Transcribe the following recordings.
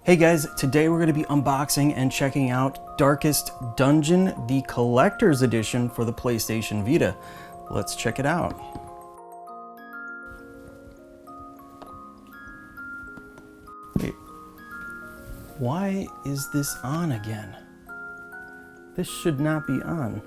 Hey guys, today we're going to be unboxing and checking out Darkest Dungeon, the Collector's Edition for the PlayStation Vita. Let's check it out. Wait, why is this on again? This should not be on.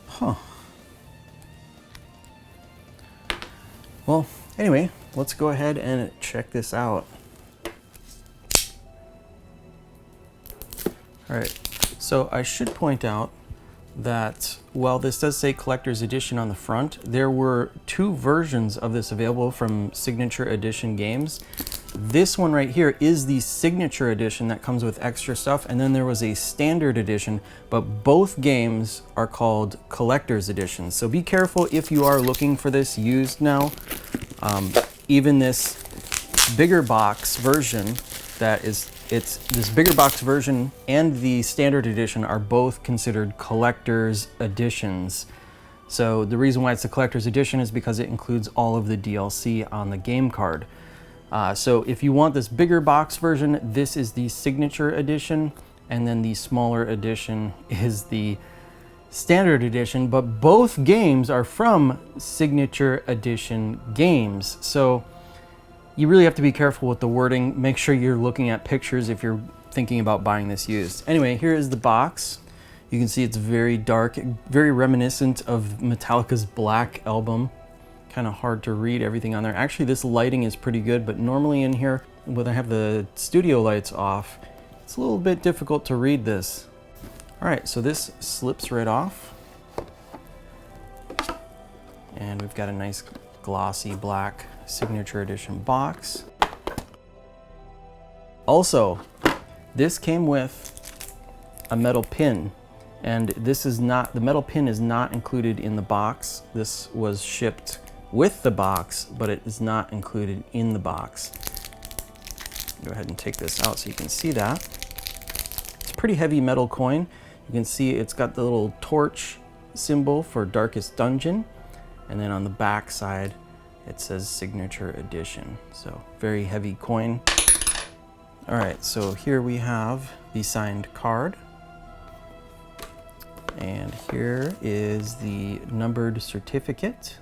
Huh. Well, anyway, let's go ahead and check this out. All right, so I should point out that while this does say Collector's Edition on the front, there were two versions of this available from Signature Edition Games. This one right here is the Signature Edition that comes with extra stuff, and then there was a Standard Edition, but both games are called Collector's Edition. So be careful if you are looking for this used now. Even this bigger box version this bigger box version and the Standard Edition are both considered Collector's Editions. So the reason why it's the Collector's Edition is because it includes all of the DLC on the game card. So if you want this bigger box version, this is the Signature Edition, and then the smaller edition is the Standard Edition, but both games are from Signature Edition Games. So you really have to be careful with the wording. Make sure you're looking at pictures if you're thinking about buying this used. Anyway, here is the box. You can see it's very dark, very reminiscent of Metallica's Black Album. Kind of hard to read everything on there. Actually, this lighting is pretty good, but normally in here, when I have the studio lights off, it's a little bit difficult to read this. All right, so this slips right off. And we've got a nice glossy black Signature Edition box. Also, this came with a metal pin, and this is not, the metal pin is not included in the box. This was shipped with the box, but it is not included in the box. Go ahead and take this out so you can see that. It's a pretty heavy metal coin. You can see it's got the little torch symbol for Darkest Dungeon, and then on the back side it says Signature Edition. So very heavy coin. All right, so here we have the signed card. And here is the numbered certificate.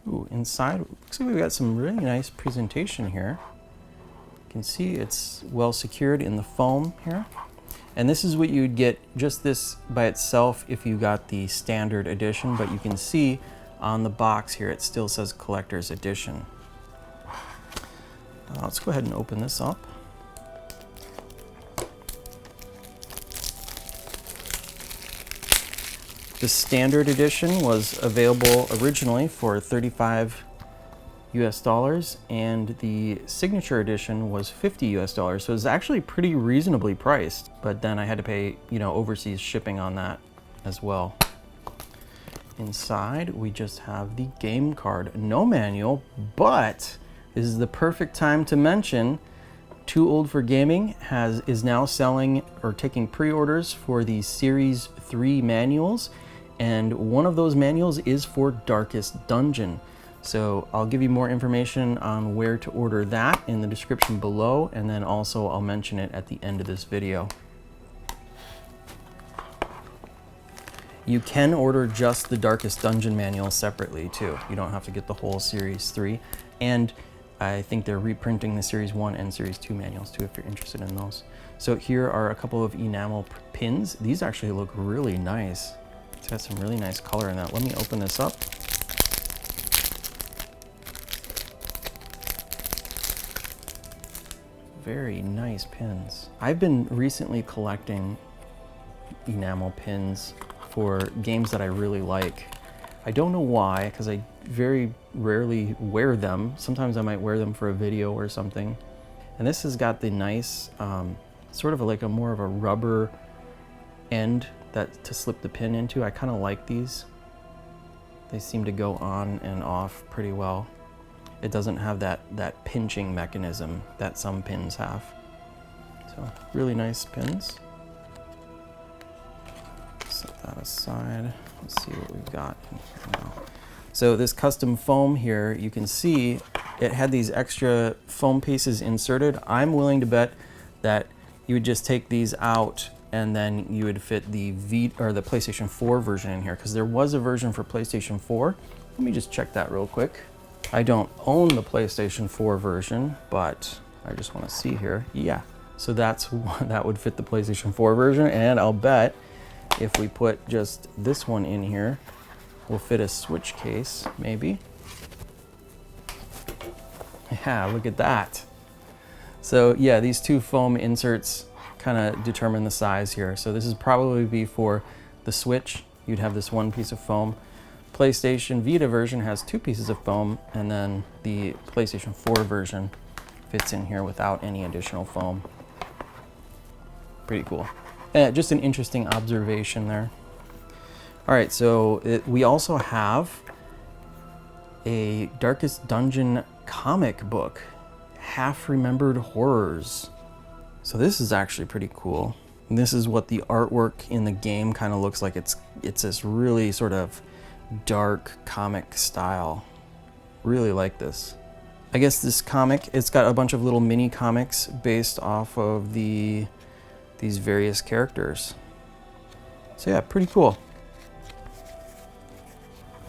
Ooh, inside, looks like we've got some really nice presentation here. You can see it's well secured in the foam here. And this is what you'd get, just this by itself, if you got the Standard Edition, but you can see on the box here, it still says Collector's Edition. Let's go ahead and open this up. The Standard Edition was available originally for $35 US, and the Signature Edition was $50 US. So it's actually pretty reasonably priced, but then I had to pay, overseas shipping on that as well. Inside, we just have the game card. No manual, but this is the perfect time to mention Too Old for Gaming is now selling or taking pre-orders for the Series 3 manuals. And one of those manuals is for Darkest Dungeon. So I'll give you more information on where to order that in the description below, and then also I'll mention it at the end of this video. You can order just the Darkest Dungeon manual separately too. You don't have to get the whole Series 3. And I think they're reprinting the Series 1 and Series 2 manuals too if you're interested in those. So here are a couple of enamel pins. These actually look really nice. It's got some really nice color in that. Let me open this up. Very nice pins. I've been recently collecting enamel pins for games that I really like. I don't know why, because I very rarely wear them. Sometimes I might wear them for a video or something. And this has got the nice, sort of like a more of a rubber end that to slip the pin into. I kind of like these. They seem to go on and off pretty well. It doesn't have that pinching mechanism that some pins have. So really nice pins. Set that aside. Let's see what we've got in here now. So this custom foam here, you can see it had these extra foam pieces inserted. I'm willing to bet that you would just take these out and then you would fit the Vita or the PlayStation 4 version in here, because there was a version for PlayStation 4. Let me just check that real quick. I don't own the PlayStation 4 version, but I just want to see here. Yeah, so that would fit the PlayStation 4 version, and I'll bet if we put just this one in here, we'll fit a Switch case, maybe. Yeah, look at that. So yeah, these two foam inserts kind of determine the size here. So this is probably be for the Switch. You'd have this one piece of foam. PlayStation Vita version has two pieces of foam, and then the PlayStation 4 version fits in here without any additional foam. Pretty cool. Just an interesting observation there. All right, so we also have a Darkest Dungeon comic book, Half Remembered Horrors. So this is actually pretty cool. And this is what the artwork in the game kind of looks like. It's this really sort of dark comic style. Really like this. I guess this comic, it's got a bunch of little mini comics based off of these various characters. So yeah, pretty cool.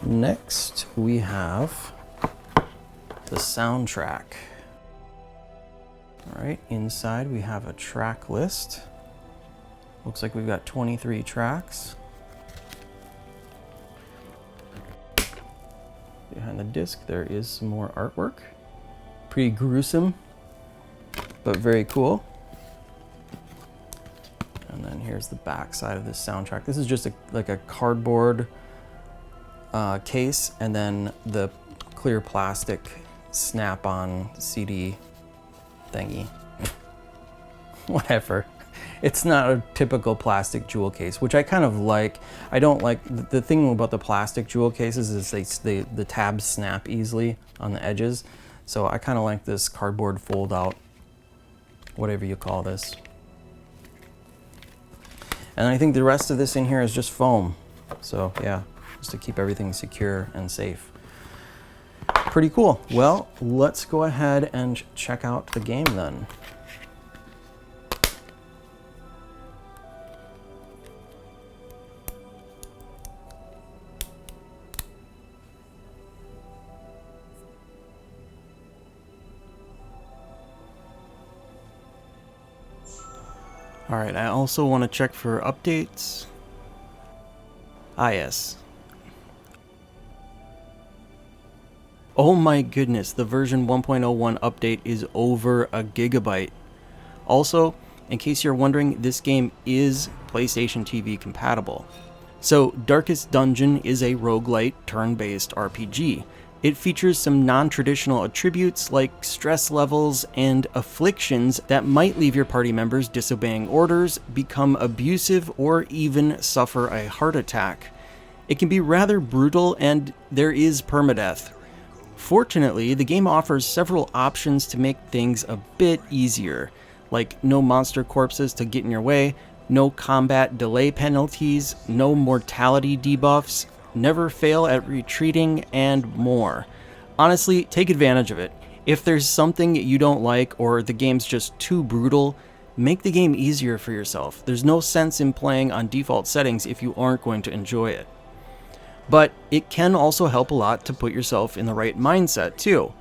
Next we have the soundtrack. All right, inside we have a track list. Looks like we've got 23 tracks. Behind the disc there is some more artwork. Pretty gruesome, but very cool. And then here's the back side of this soundtrack. This is just like a cardboard case, and then the clear plastic snap-on CD thingy. Whatever. It's not a typical plastic jewel case, which I kind of like. I don't like, the thing about the plastic jewel cases is the tabs snap easily on the edges. So I kind of like this cardboard fold out, whatever you call this. And I think the rest of this in here is just foam. So yeah, just to keep everything secure and safe. Pretty cool. Well, let's go ahead and check out the game then. All right, I also want to check for updates. Ah, yes. Oh my goodness, the version 1.01 update is over a gigabyte. Also, in case you're wondering, this game is PlayStation TV compatible. So, Darkest Dungeon is a roguelite turn-based RPG. It features some non-traditional attributes like stress levels and afflictions that might leave your party members disobeying orders, become abusive, or even suffer a heart attack. It can be rather brutal, and there is permadeath. Fortunately, the game offers several options to make things a bit easier, like no monster corpses to get in your way, no combat delay penalties, no mortality debuffs, never fail at retreating, and more. Honestly, take advantage of it. If there's something you don't like or the game's just too brutal, make the game easier for yourself. There's no sense in playing on default settings if you aren't going to enjoy it. But it can also help a lot to put yourself in the right mindset too.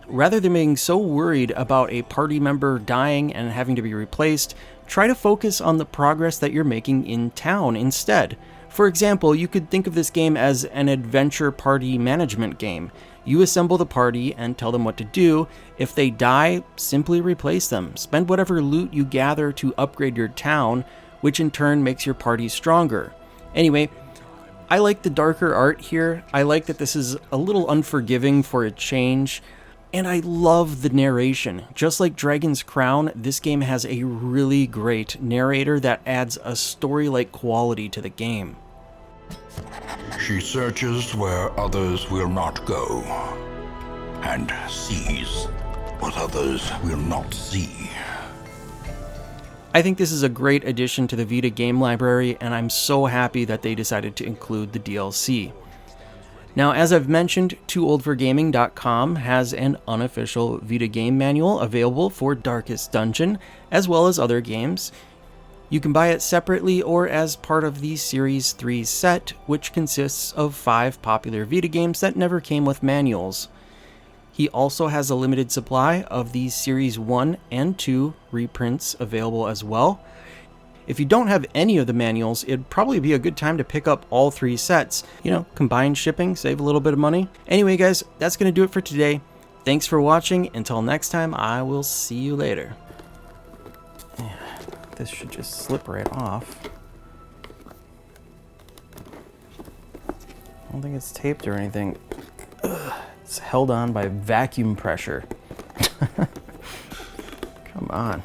Rather than being so worried about a party member dying and having to be replaced, try to focus on the progress that you're making in town instead. For example, you could think of this game as an adventure party management game. You assemble the party and tell them what to do. If they die, simply replace them. Spend whatever loot you gather to upgrade your town, which in turn makes your party stronger. Anyway, I like the darker art here. I like that this is a little unforgiving for a change. And I love the narration. Just like Dragon's Crown, this game has a really great narrator that adds a story-like quality to the game. She searches where others will not go, and sees what others will not see. I think this is a great addition to the Vita game library, and I'm so happy that they decided to include the DLC. Now, as I've mentioned, TooOldForGaming.com has an unofficial Vita game manual available for Darkest Dungeon, as well as other games. You can buy it separately or as part of the Series 3 set, which consists of 5 popular Vita games that never came with manuals. He also has a limited supply of the Series 1 and 2 reprints available as well. If you don't have any of the manuals, it'd probably be a good time to pick up all 3 sets. You know, combine shipping, save a little bit of money. Anyway, guys, that's going to do it for today. Thanks for watching. Until next time, I will see you later. Yeah, this should just slip right off. I don't think it's taped or anything. Ugh, it's held on by vacuum pressure. Come on.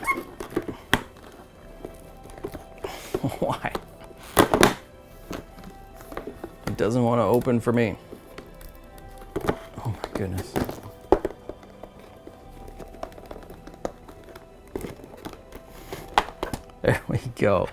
Why? It doesn't want to open for me. Oh my goodness. There we go.